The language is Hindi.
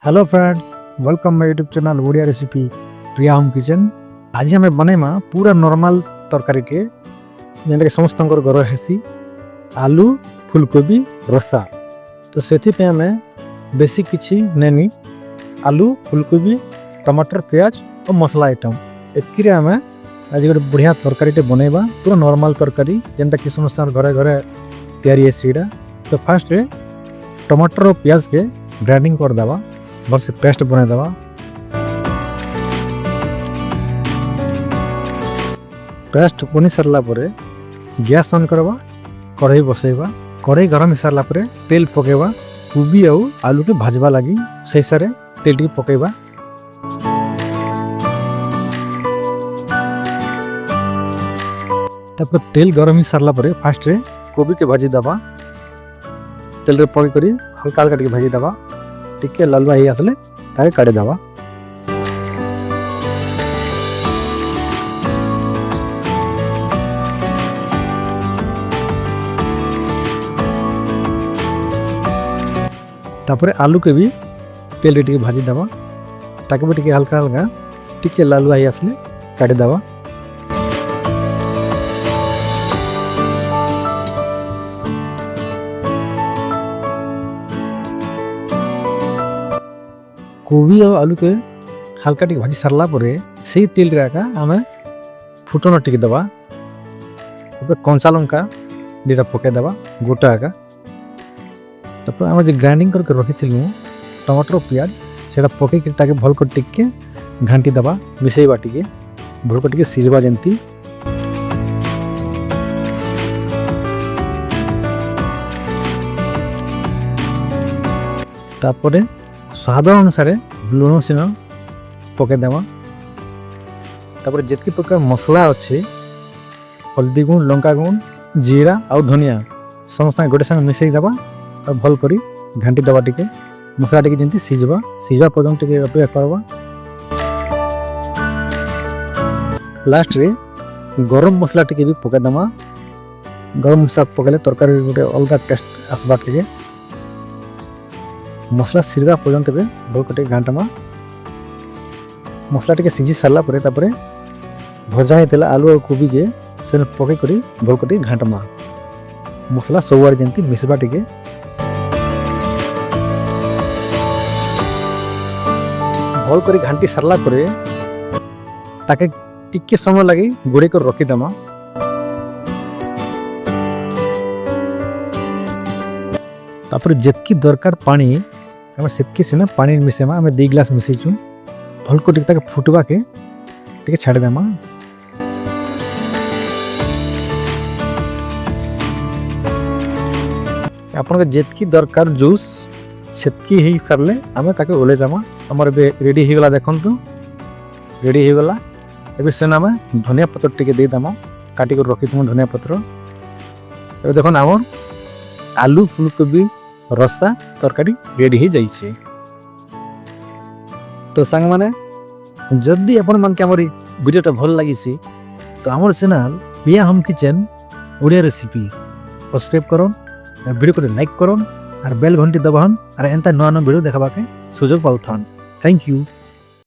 Hello friend, welcome my YouTube channel Odia recipe Priya home kitchen. आज आम बनैमा पूरा नॉर्मल तरकारी के जेनटा कि समस्त घर हेसी आलू फुलकोबी रसा। तो से आम बेसिक किसी नेनी आलू फुलकोबी टमाटर प्याज और मसला आइटम एतकी आम आज गोटे बढ़िया तरकारी बनैबा पूरा नॉर्मल तरकारी जेनटा कि समस्त घरे घरे तैयारी है। तो फास्ट टमाटर और प्याज के ग्राइंडिंग कर देवा, भल से पेस्ट बना देवा। पेस्ट बनी सारा पर गैस ऑन करवा, कढ़ाई बसैबा, कढ़ाई गरम हो सारा पर तेल पकेबा, कोबी और आलू के भाजवा लगी सही सारे तेल टी पकेबा। तापर तेल गरम हो सारा पर फास्ट कोबी के भाजी दबा, तेल रे पके करी हल्का हल्का टिके भाजी दबा, टिके लालुआ ही आसले ताके काटे दबा। तापर आलू के भी तेल रे टिके भाजी दबा, ताके भी टिके हल्का हल्का टिके लालुआ ही आसले काटे दबा। कोबी और आलू के हल्का टिके भाजी सारा पर से तेल रे आम फुटन टिके दबा, कंचा लंका दुटा पके दबा गोटा आका। तापर आम जो ग्राइंडिंग करके रखी टमाटर और प्याज से पके ताके भल कर टिके घांटी दबा, मिसेबा टिके भल कर टिके सीझबा जंती। तापर स्वाद अनुसार लुण सीन पके देवा। तापर जितकी प्रकार मसला अच्छे हल्दी गुण लंका गुण जीरा और धनिया समस्त गोटे संग मिसई देवा और भल करी घांटी दबा, टिके मसला टिके जंती सीझबा, सीझा पर्यंत टिके अपेक्षा करवा। लास्ट रे गरम मसला टिके भी पके देवा, गरम मसला पकेले तरकारी गोटे अलग टेस्ट आसबा। टिके मसला सीधा पर्यंत भल कर घांटमा, मसला टिके सीझी सारा पर तापर भजा होता आलू और कोबी के से पके करी भल कर घांटमा, मसला सब जंती मिसबा। टिके भल कर घांटी सारा पर ताके टिके समय लगी गोड़े कर रखीदेमा। तापर जितकी दरकार पानी आम सेतकी सीना पानी मिसेमा, आम 2 ग्लास मिसेचु भल को टिके फुटवा के टिके छाड़ देमा। आपन जितकी दरकार जूस सेतकी ही सारे आम ताके ओले जामा। आमर रेडी हो गला, देखंतु रेडी हो गला। एबे सेना आम धनिया पत्र टिके दे देमा, काटी कर रखी तुम धनिया पत्र। एबे देखन आमर आलू फुलकोबी रसा तरकारी रेडी हो जाइए। तो सांग माने जदि अपन मन के हमर वीडियोटा भल लगी तो हमर channel Priya home kitchen Odia recipe subscribe करन, वीडियो को लाइक करन और बेल घंटी दबाहन और एंता नया नया वीडियो देखा के सुजोग पाउथन। Thank you.